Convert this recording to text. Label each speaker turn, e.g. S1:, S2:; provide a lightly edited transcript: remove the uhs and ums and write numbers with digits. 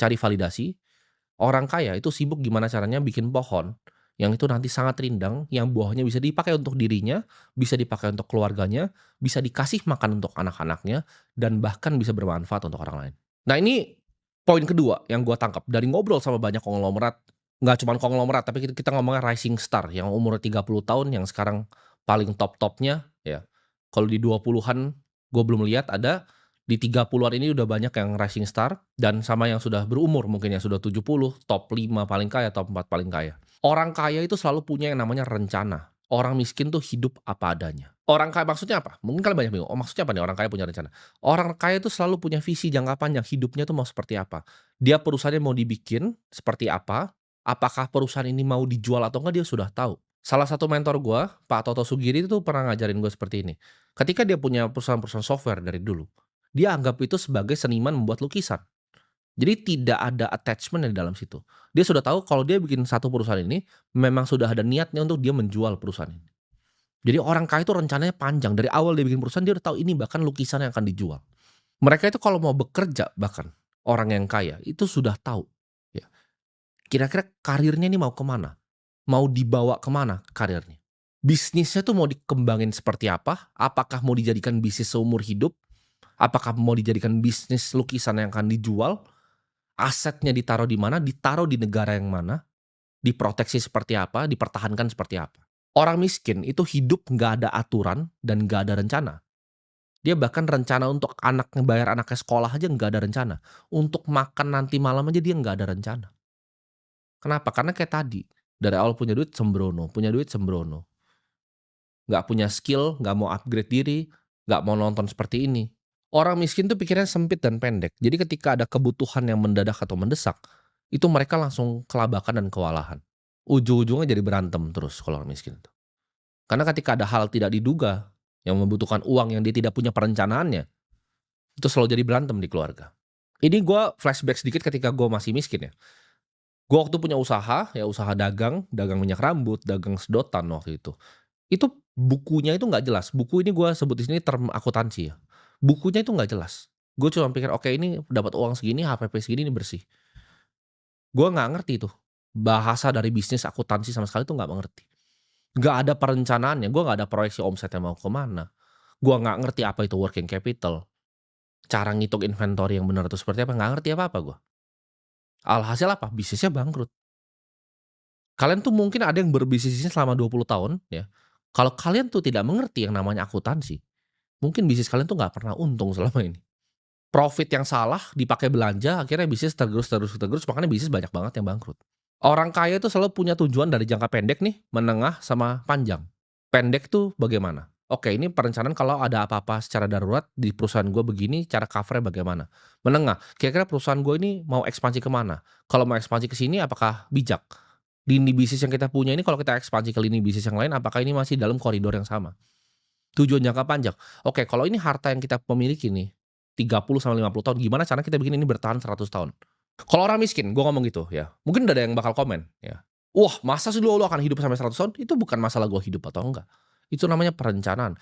S1: cari validasi. Orang kaya itu sibuk gimana caranya bikin pohon yang itu nanti sangat rindang, yang buahnya bisa dipakai untuk dirinya, bisa dipakai untuk keluarganya, bisa dikasih makan untuk anak-anaknya, dan bahkan bisa bermanfaat untuk orang lain. Nah, ini poin kedua yang gua tangkap dari ngobrol sama banyak konglomerat, nggak cuman konglomerat, tapi kita ngomongnya rising star yang umur 30 tahun yang sekarang paling top-topnya ya. Kalau di 20-an gue belum lihat ada, di 30-an ini udah banyak yang rising star dan sama yang sudah berumur mungkin yang sudah 70, top 5 paling kaya, top 4 paling kaya. Orang kaya itu selalu punya yang namanya rencana. Orang miskin tuh hidup apa adanya. Orang kaya maksudnya apa? Mungkin kalian banyak bingung, "Oh, maksudnya apa nih orang kaya punya rencana?" Orang kaya itu selalu punya visi jangka panjang, hidupnya tuh mau seperti apa. Dia perusahaannya mau dibikin seperti apa, apakah perusahaan ini mau dijual atau enggak dia sudah tahu. Salah satu mentor gua, Pak Toto Sugiri itu pernah ngajarin gue seperti ini. Ketika dia punya perusahaan-perusahaan software dari dulu, dia anggap itu sebagai seniman membuat lukisan. Jadi tidak ada attachment di dalam situ. Dia sudah tahu kalau dia bikin satu perusahaan ini, memang sudah ada niatnya untuk dia menjual perusahaan ini. Jadi orang kaya itu rencananya panjang, dari awal dia bikin perusahaan dia udah tahu ini bahkan lukisan yang akan dijual. Mereka itu kalau mau bekerja bahkan, orang yang kaya itu sudah tahu, ya, kira-kira karirnya ini mau kemana, mau dibawa kemana karirnya. Bisnisnya tuh mau dikembangin seperti apa, apakah mau dijadikan bisnis seumur hidup, apakah mau dijadikan bisnis lukisan yang akan dijual, asetnya ditaruh di mana, ditaruh di negara yang mana, diproteksi seperti apa, dipertahankan seperti apa. Orang miskin itu hidup nggak ada aturan dan nggak ada rencana. Dia bahkan rencana untuk anak ngebayar anaknya sekolah aja nggak ada rencana. Untuk makan nanti malam aja dia nggak ada rencana. Kenapa? Karena kayak tadi, dari awal punya duit sembrono, nggak punya skill, nggak mau upgrade diri, nggak mau nonton seperti ini. Orang miskin tuh pikirnya sempit dan pendek. Jadi ketika ada kebutuhan yang mendadak atau mendesak, itu mereka langsung kelabakan dan kewalahan. Ujung-ujungnya jadi berantem terus kalau orang miskin itu. Karena ketika ada hal tidak diduga yang membutuhkan uang yang dia tidak punya perencanaannya, itu selalu jadi berantem di keluarga. Ini gue flashback sedikit ketika gue masih miskin ya. Gue waktu punya usaha, ya usaha dagang, dagang minyak rambut, dagang sedotan waktu itu. Itu bukunya itu nggak jelas. Buku ini gue sebut di sini term akuntansi ya. Bukunya itu nggak jelas. Gue cuma pikir, "Oke ini dapat uang segini, HPP segini, ini bersih." Gue nggak ngerti tuh, bahasa dari bisnis akuntansi sama sekali tuh nggak mengerti. Nggak ada perencanaannya, gue nggak ada proyeksi omsetnya mau ke mana. Gue nggak ngerti apa itu working capital, cara ngitung inventory yang benar itu seperti apa, nggak ngerti apa-apa gue. Alhasil apa? Bisnisnya bangkrut. Kalian tuh mungkin ada yang berbisnisnya selama 20 tahun ya, kalau kalian tuh tidak mengerti yang namanya akuntansi, mungkin bisnis kalian tuh nggak pernah untung selama ini. Profit yang salah dipakai belanja, akhirnya bisnis tergerus, makanya bisnis banyak banget yang bangkrut. Orang kaya itu selalu punya tujuan dari jangka pendek nih, menengah, sama panjang. Pendek tuh bagaimana? Oke, ini perencanaan kalau ada apa-apa secara darurat di perusahaan gue begini, cara cover-nya bagaimana? Menengah, kira-kira perusahaan gue ini mau ekspansi kemana? Kalau mau ekspansi ke sini apakah bijak? Lini bisnis yang kita punya ini kalau kita ekspansi ke lini bisnis yang lain, apakah ini masih dalam koridor yang sama? Tujuan jangka panjang. Oke, kalau ini harta yang kita memiliki nih, 30 sampai 50 tahun, gimana cara kita bikin ini bertahan 100 tahun? Kalau orang miskin, gue ngomong gitu ya, mungkin udah ada yang bakal komen ya, "Wah, masa sih lu akan hidup sampai 100 tahun?" Itu bukan masalah gue hidup atau enggak, itu namanya perencanaan.